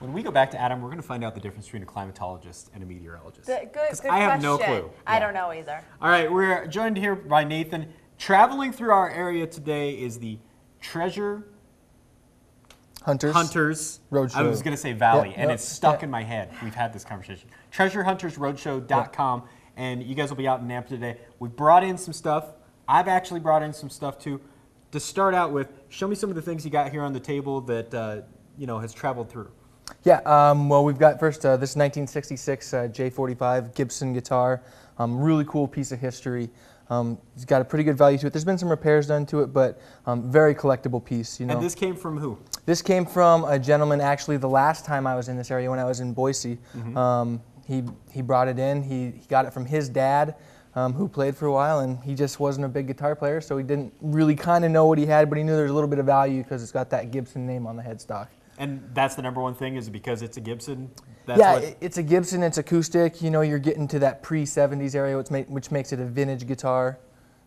When we go back to Adam, we're going to find out the difference between a climatologist and a meteorologist. Good I have question. no clue. I don't know either. All right, we're joined here by Nathan. Traveling through our area today is the Treasure Hunters Roadshow. I was going to say Valley, Yep, and yep, it's stuck yep. in my head. We've had this conversation. TreasureHuntersRoadshow.com, and you guys will be out in Nampa today. We brought in some stuff. I've actually brought in some stuff too. To start out with, show me some of the things you got here on the table that has traveled through. Yeah, well, we've got first this 1966 J45 Gibson guitar. Really cool piece of history. It's got a pretty good value to it. There's been some repairs done to it, but very collectible piece. And this came from who? This came from a gentleman, actually, the last time I was in this area when I was in Boise. He brought it in. He got it from his dad, who played for a while, and he just wasn't a big guitar player, so he didn't really kind of know what he had, but he knew there was a little bit of value because it's got that Gibson name on the headstock. And that's the number one thing, is it because it's a Gibson? It's a Gibson, it's acoustic. You know, you're getting to that pre-70s area, which makes it a vintage guitar.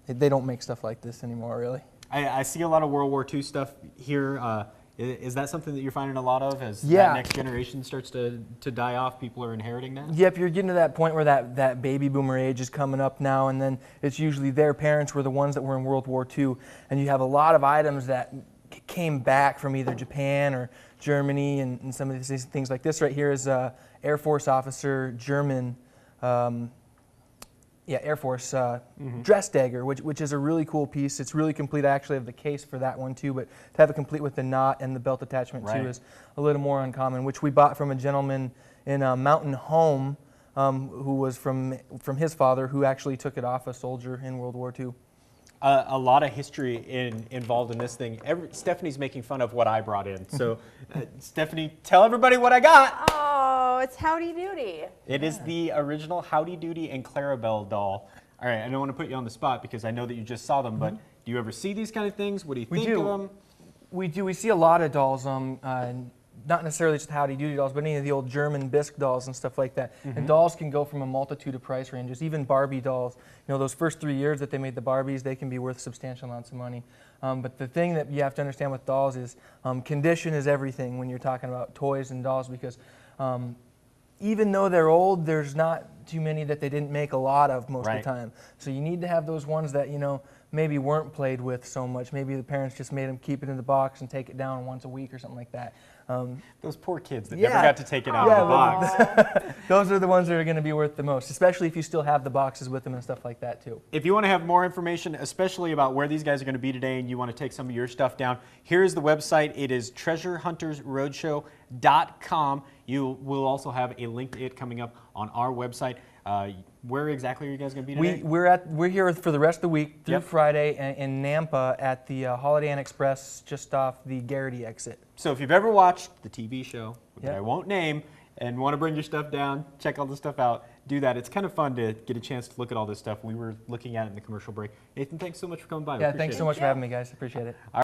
They don't make stuff like this anymore, really. I see a lot of World War II stuff here. Is that something that you're finding a lot of as that next generation starts to die off? People are inheriting that? Yep, you're getting to that point where that baby boomer age is coming up now, and then it's usually their parents were the ones that were in World War II, and you have a lot of items that came back from either Japan or Germany, and some of these things like this right here is Air Force officer, German, Air Force dress dagger, which is a really cool piece. It's really complete. I actually have the case for that one too, but to have it complete with the knot and the belt attachment too is a little more uncommon, which we bought from a gentleman in Mountain Home, who was from his father, who actually took it off a soldier in World War II. A lot of history involved in this thing. Stephanie's making fun of what I brought in. So, Stephanie, tell everybody what I got. Oh, it's Howdy Doody. It is the original Howdy Doody and Clarabelle doll. All right, I don't want to put you on the spot because I know that you just saw them, but do you ever see these kind of things? What do you think of them? We do. We see a lot of dolls. Not necessarily just Howdy Doody dolls, but any of the old German bisque dolls and stuff like that. And dolls can go from a multitude of price ranges, even Barbie dolls. You know, those first 3 years that they made the Barbies, they can be worth substantial amounts of money. But the thing that you have to understand with dolls is condition is everything when you're talking about toys and dolls, because even though they're old, there's not too many that they didn't make a lot of most of the time. So you need to have those ones that, maybe weren't played with so much. Maybe the parents just made them keep it in the box and take it down once a week or something like that. Those poor kids that never got to take it out of the box. Those are the ones that are going to be worth the most, especially if you still have the boxes with them and stuff like that too. If you want to have more information, especially about where these guys are going to be today, and you want to take some of your stuff down, here's the website. It is treasurehuntersroadshow.com. You will also have a link to it coming up on our website. Where exactly are you guys going to be today? We're here for the rest of the week through Friday in Nampa at the Holiday Inn Express, just off the Garrity exit. So if you've ever watched the TV show that I won't name and want to bring your stuff down, check all this stuff out, do that. It's kind of fun to get a chance to look at all this stuff. We were looking at it in the commercial break. Nathan, thanks so much for coming by. Yeah, thanks so much for having me, guys. Appreciate it.